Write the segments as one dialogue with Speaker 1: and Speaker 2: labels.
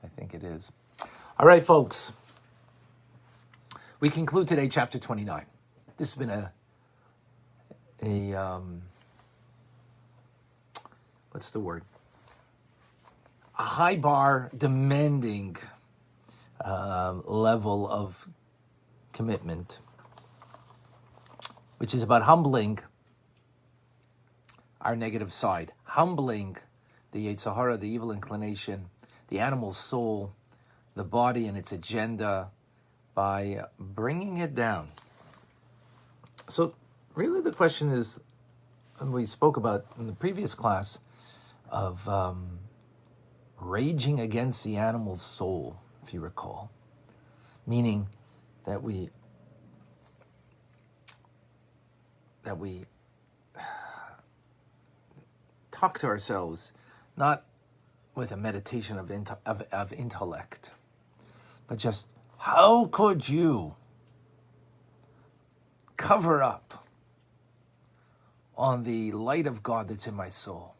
Speaker 1: I think it is. All right, folks. We conclude today chapter 29. This has been what's the word? A high bar, demanding level of commitment, which is about humbling our negative side, humbling the Yetzer Hara, the evil inclination, the animal soul, the body and its agenda, by bringing it down. So really the question is, and we spoke about in the previous class, of raging against the animal soul, if you recall, meaning that we talk to ourselves not with a meditation of intellect, but just, how could you cover up on the light of God that's in my soul?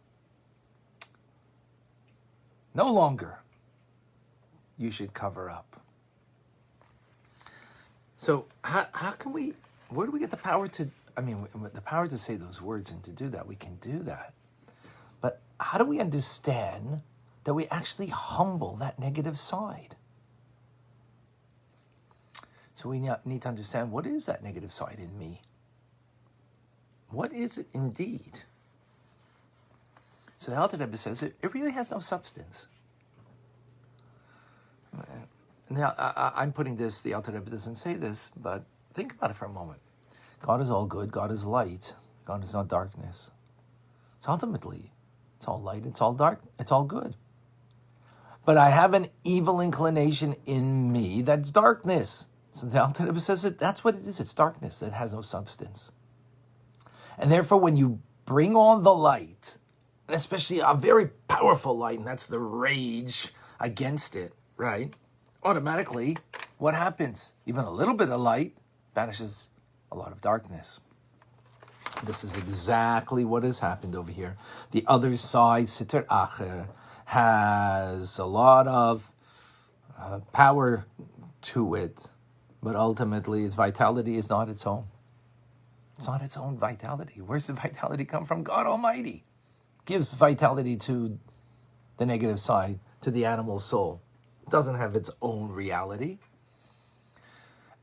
Speaker 1: No longer you should cover up. So how can we, where do we get the power to, the power to say those words and to do that? We can do that. But how do we understand that we actually humble that negative side? So we need to understand, what is that negative side in me? What is it indeed? So the Alter Rebbe says it really has no substance. Now, I'm putting this, the Alter Rebbe doesn't say this, but think about it for a moment. God is all good, God is light, God is not darkness. So ultimately, it's all light, it's all dark, it's all good. But I have an evil inclination in me that's darkness. So the Alter Rebbe says that that's what it is, it's darkness that has no substance. And therefore, when you bring on the light, and especially a very powerful light, and that's the rage against it, right? Automatically, what happens? Even a little bit of light banishes a lot of darkness. This is exactly what has happened over here. The other side, Sitter Acher, has a lot of power to it, but ultimately its vitality is not its own. It's not its own vitality. Where's the vitality come from? God Almighty gives vitality to the negative side, to the animal soul. It doesn't have its own reality.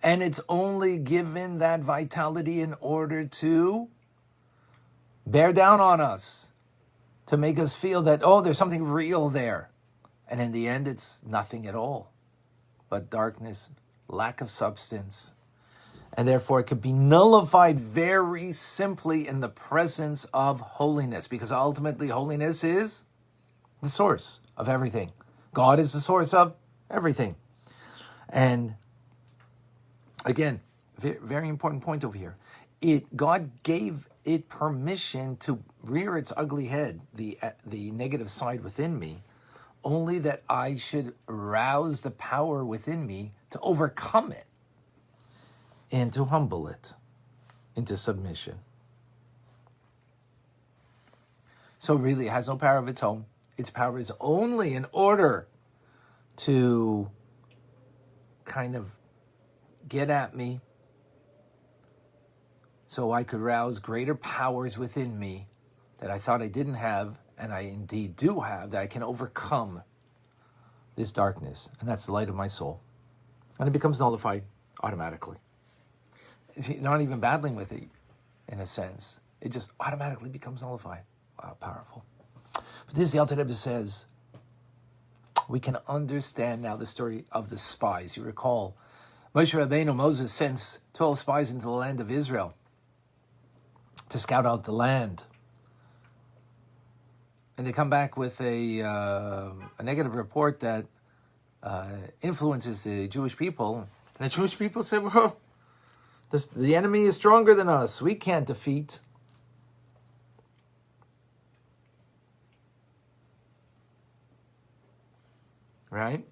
Speaker 1: And it's only given that vitality in order to bear down on us, to make us feel that, oh, there's something real there. And in the end, it's nothing at all but darkness, lack of substance. And therefore, it could be nullified very simply in the presence of holiness, because ultimately holiness is the source of everything. God is the source of everything. And again, very important point over here. God gave it permission to rear its ugly head, the negative side within me, only that I should rouse the power within me to overcome it and to humble it into submission. So really, it has no power of its own. Its power is only in order to kind of get at me so I could rouse greater powers within me that I thought I didn't have, and I indeed do have, that I can overcome this darkness. And that's the light of my soul. And it becomes nullified automatically. You're not even battling with it, in a sense. It just automatically becomes nullified. Wow, powerful. But this, the Alter Rebbe says, we can understand now the story of the spies. You recall, Moshe Rabbeinu, Moses sends 12 spies into the land of Israel to scout out the land. And they come back with a negative report that influences the Jewish people. And the Jewish people say, well, the enemy is stronger than us. We can't defeat. Right?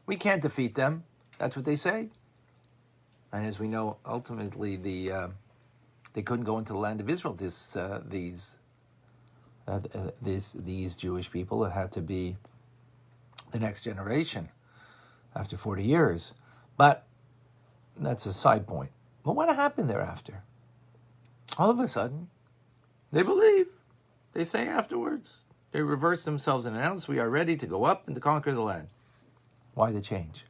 Speaker 1: We can't defeat them. That's what they say. And as we know, ultimately, they couldn't go into the land of Israel. These Jewish people, it had to be the next generation after 40 years. But that's a side point. But what happened thereafter? All of a sudden, they believe. They say afterwards, they reverse themselves and announce, we are ready to go up and to conquer the land. Why the change?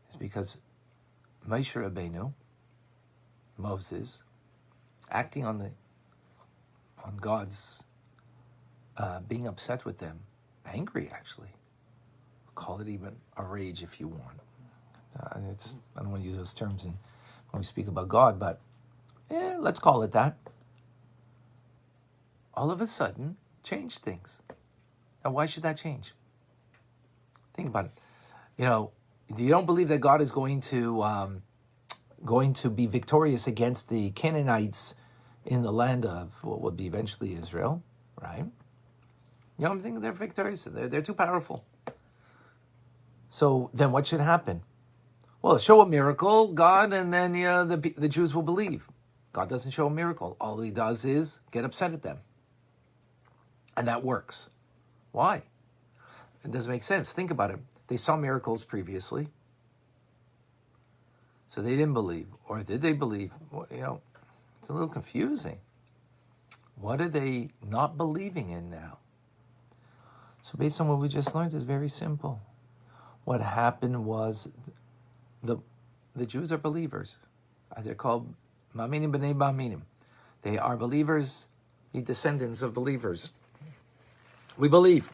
Speaker 1: It's because Moshe Rabbeinu, Moses, acting on God's being upset with them, angry actually. Call it even a rage if you want. I don't want to use those terms when we speak about God, but let's call it that. All of a sudden, change things. Now, why should that change? Think about it. You don't believe that God is going to be victorious against the Canaanites in the land of what would be eventually Israel, right? You don't think they're victorious. They're too powerful. So then what should happen? Well, show a miracle, God, and then the Jews will believe. God doesn't show a miracle. All he does is get upset at them. And that works. Why? It doesn't make sense. Think about it. They saw miracles previously. So they didn't believe. Or did they believe? Well, it's a little confusing. What are they not believing in now? So based on what we just learned, it's very simple. What happened was the Jews are believers. As they're called, Ma'aminim b'nei Ba'aminim. They are believers, the descendants of believers. We believe.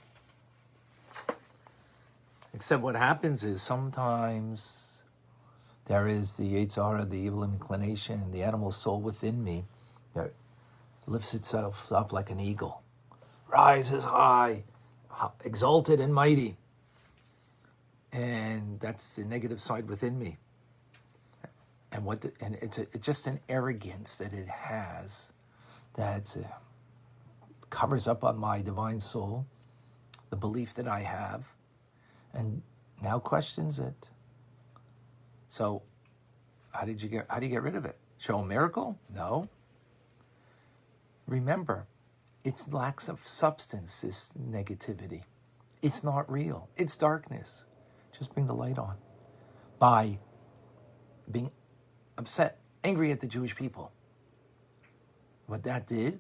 Speaker 1: Except what happens is sometimes there is the Yetzer Hara, the evil inclination, the animal soul within me that lifts itself up like an eagle, rises high, exalted and mighty. And that's the negative side within me. And it's just an arrogance that it has that covers up on my divine soul, the belief that I have, and now questions it. So how do you get rid of it? Show a miracle? No. Remember, it's lacks of substance, this negativity. It's not real. It's darkness. Just bring the light on by being upset, angry at the Jewish people. What that did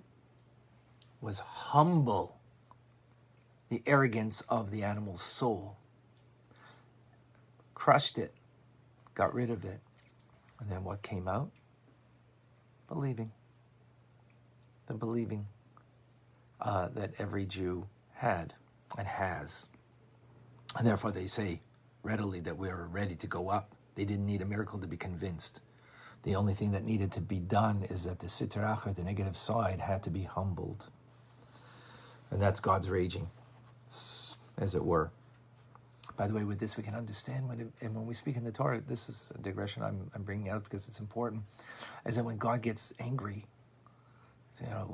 Speaker 1: was humble the arrogance of the animal's soul, crushed it, got rid of it, and then what came out? Believing. The believing that every Jew had and has. And therefore they say readily that we're ready to go up. They didn't need a miracle to be convinced. The only thing that needed to be done is that the Sitra Achra, the negative side, had to be humbled. And that's God's raging, as it were. By the way, with this we can understand when we speak in the Torah, this is a digression I'm bringing out because it's important, is that when God gets angry, there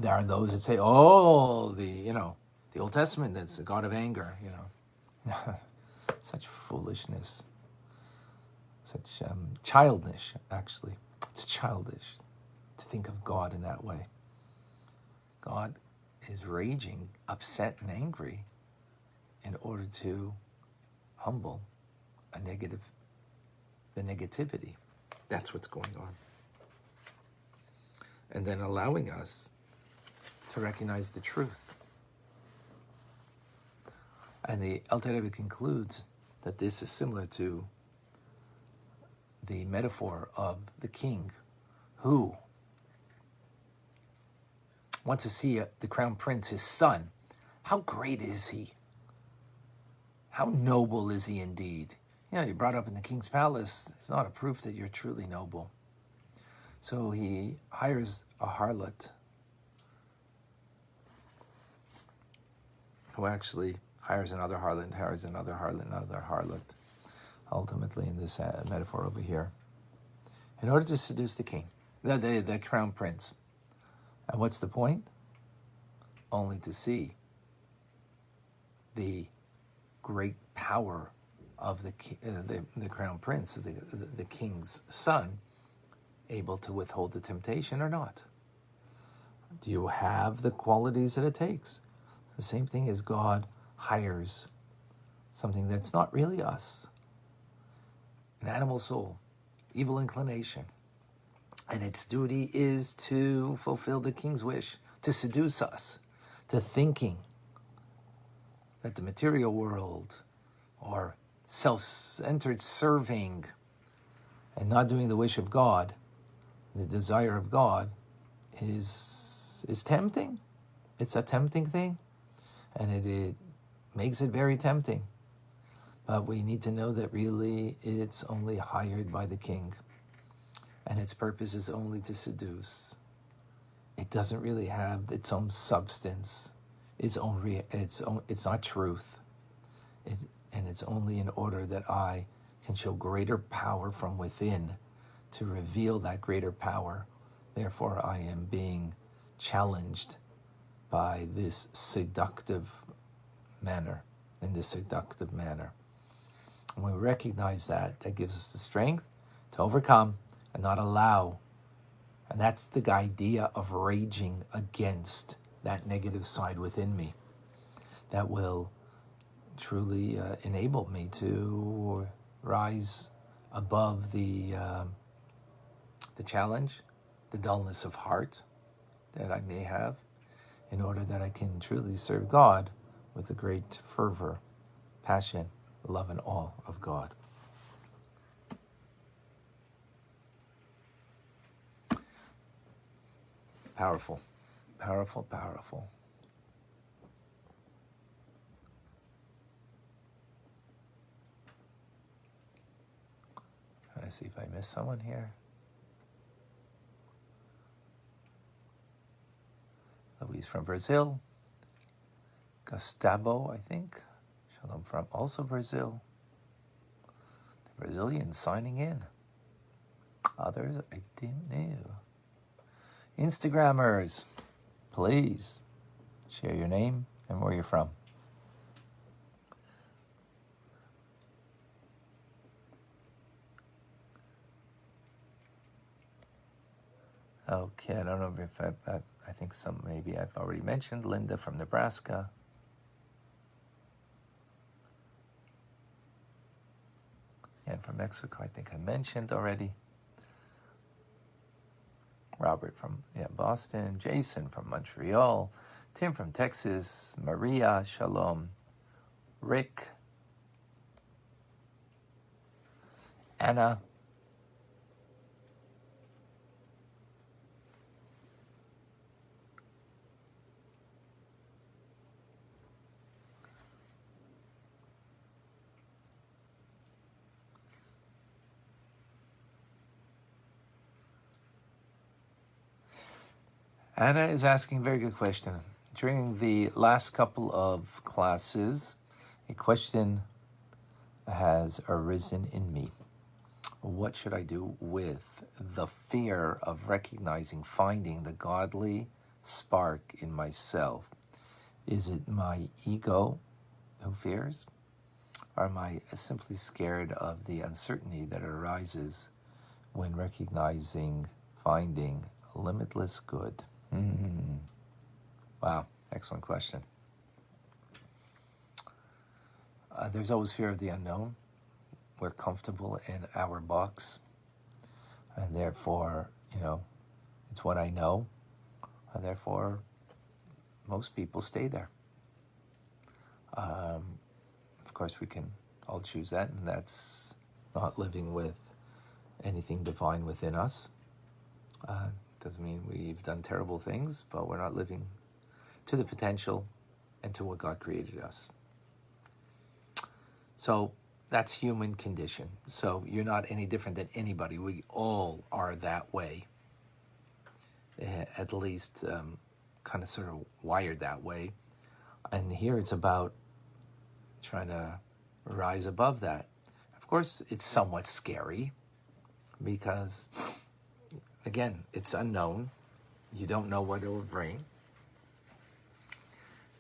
Speaker 1: are those that say, the Old Testament, that's the God of anger, Such foolishness. Such childish, actually. It's childish to think of God in that way. God is raging, upset, and angry in order to humble the negativity. That's what's going on. And then allowing us to recognize the truth. And the Alter Rebbe concludes that this is similar to the metaphor of the king who wants to see the crown prince, his son. How great is he? How noble is he indeed? You're brought up in the king's palace. It's not a proof that you're truly noble. So he hires a harlot who actually hires another harlot, ultimately in this metaphor over here, in order to seduce the king, the crown prince. And what's the point? Only to see the great power of the crown prince, the king's son, able to withhold the temptation or not. Do you have the qualities that it takes? The same thing as God hires something that's not really us, an animal soul, evil inclination, and its duty is to fulfill the king's wish, to seduce us to thinking that the material world or self-centered serving and not doing the wish of God, the desire of God, is tempting. It's a tempting thing, and it makes it very tempting. But we need to know that really it's only hired by the king, and its purpose is only to seduce. It doesn't really have its own substance. It's not truth. And it's only in order that I can show greater power from within to reveal that greater power. Therefore, I am being challenged by this seductive manner, in this seductive manner. And when we recognize that, that gives us the strength to overcome and not allow. And that's the idea of raging against that negative side within me that will truly enable me to rise above the challenge, the dullness of heart that I may have, in order that I can truly serve God with a great fervor, passion, love, and awe of God. Powerful, powerful, powerful. Trying to see if I missed someone here. Luis from Brazil. Gustavo, I think. Shalom from also Brazil. The Brazilians signing in. Others I didn't know. Instagrammers, please share your name and where you're from. Okay, I don't know if I think some maybe I've already mentioned. Linda from Nebraska. And from Mexico, I think I mentioned already. Robert from Boston. Jason from Montreal. Tim from Texas. Maria, shalom. Rick. Anna. Anna is asking a very good question. During the last couple of classes, a question has arisen in me. What should I do with the fear of recognizing, finding the godly spark in myself? Is it my ego who fears? Or am I simply scared of the uncertainty that arises when recognizing, finding limitless good? Wow, excellent question. There's always fear of the unknown. We're comfortable in our box, and therefore, it's what I know, and therefore, most people stay there. Of course, we can all choose that, and that's not living with anything divine within us. Doesn't mean we've done terrible things, but we're not living to the potential and to what God created us. So that's human condition. So you're not any different than anybody. We all are that way, at least kind of sort of wired that way. And here it's about trying to rise above that. Of course, it's somewhat scary because, again, it's unknown. You don't know what it will bring.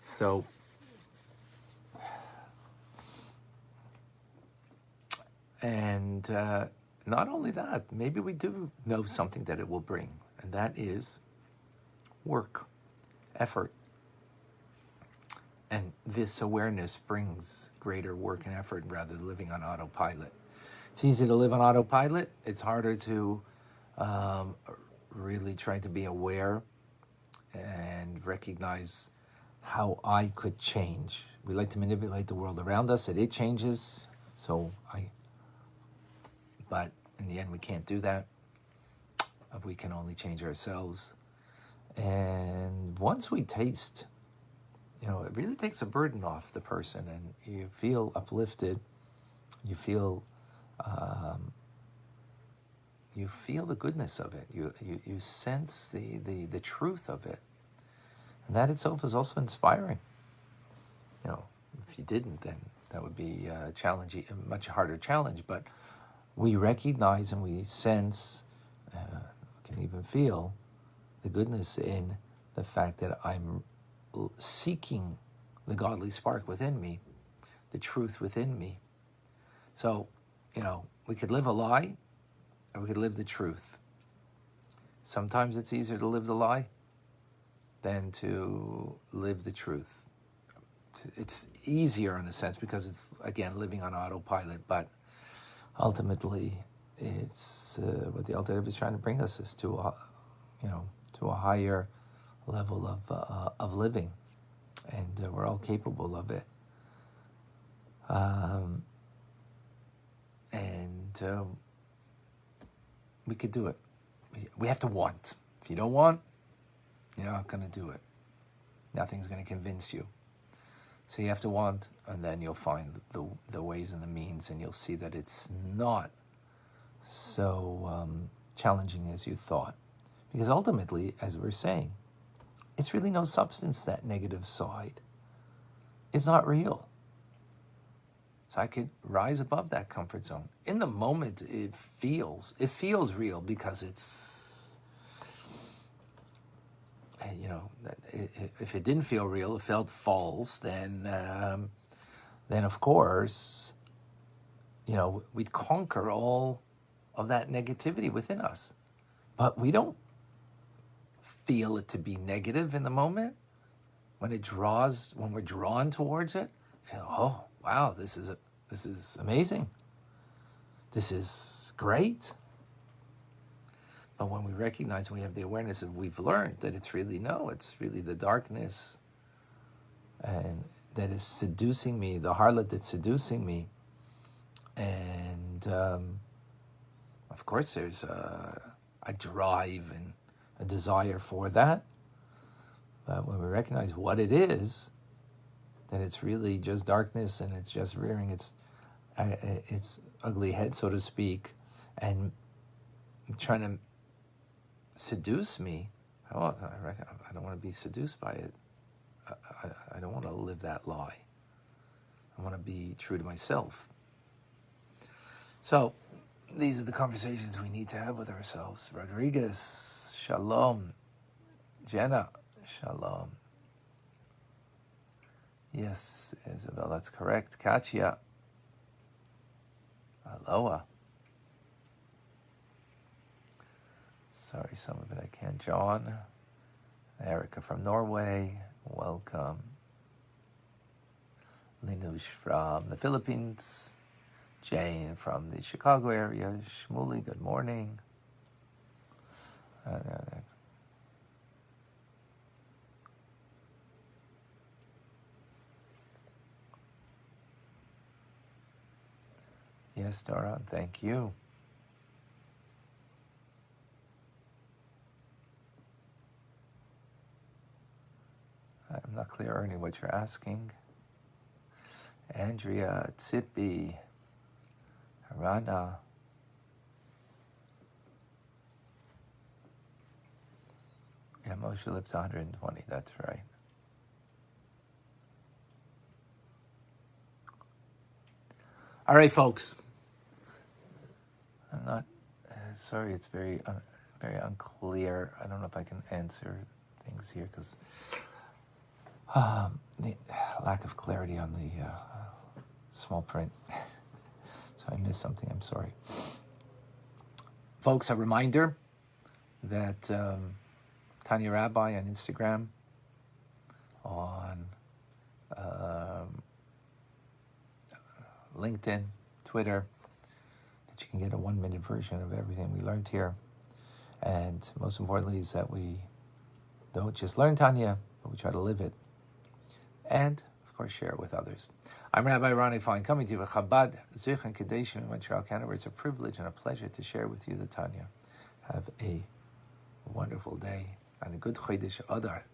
Speaker 1: So, and not only that, maybe we do know something that it will bring, and that is work, effort. And this awareness brings greater work and effort rather than living on autopilot. It's easy to live on autopilot. It's harder to really try to be aware and recognize how I could change. We like to manipulate the world around us, and it changes. But in the end, we can't do that. We can only change ourselves. And once we taste, it really takes a burden off the person, and you feel uplifted. You feel the goodness of it. You sense the truth of it, and that itself is also inspiring. If you didn't, then that would be a much harder challenge. But we recognize and we sense, can even feel the goodness in the fact that I'm seeking the godly spark within me, the truth within me. So, we could live a lie or we could live the truth. Sometimes it's easier to live the lie than to live the truth. It's easier in a sense because it's, again, living on autopilot, but ultimately it's what the Alter Rebbe is trying to bring us is to a higher level of living, and we're all capable of it. We could do it. We have to want. If you don't want, you're not going to do it. Nothing's going to convince you. So you have to want, and then you'll find the ways and the means, and you'll see that it's not so challenging as you thought. Because ultimately, as we're saying, it's really no substance, that negative side. It's not real. So I could rise above that comfort zone. In the moment, it feels real because it's, if it didn't feel real, it felt false, then of course, we'd conquer all of that negativity within us. But we don't feel it to be negative in the moment. When we're drawn towards it, feel, oh wow, this is amazing. This is great. But when we recognize, we have the awareness of, we've learned that it's really the darkness and that is seducing me, the harlot that's seducing me. And of course there's a drive and a desire for that. But when we recognize what it is, that it's really just darkness and it's just rearing its ugly head, so to speak, and trying to seduce me. I don't want to be seduced by it. I don't want to live that lie. I want to be true to myself. So these are the conversations we need to have with ourselves. Rodriguez, shalom. Jenna, shalom. Yes, Isabel, that's correct. Katya, aloha. Sorry, some of it I can't. John, Erica from Norway, welcome. Linush from the Philippines. Jane from the Chicago area. Shmuli, good morning. Yes, Dora, thank you. I'm not clear, Ernie, what you're asking. Andrea, Tsippy, Rana. Yeah, Moshe lived 120, that's right. All right, folks. I'm not, sorry, it's very unclear. I don't know if I can answer things here because the lack of clarity on the small print. So I missed something, I'm sorry. Folks, a reminder that Tanya Rabbi on Instagram, on LinkedIn, Twitter, that you can get a 1-minute version of everything we learned here. And most importantly is that we don't just learn Tanya, but we try to live it. And, of course, share it with others. I'm Rabbi Ronnie Fine, coming to you with Chabad, Zich and Kadeshim in Montreal, Canada. It's a privilege and a pleasure to share with you the Tanya. Have a wonderful day and a good Chodesh Adar.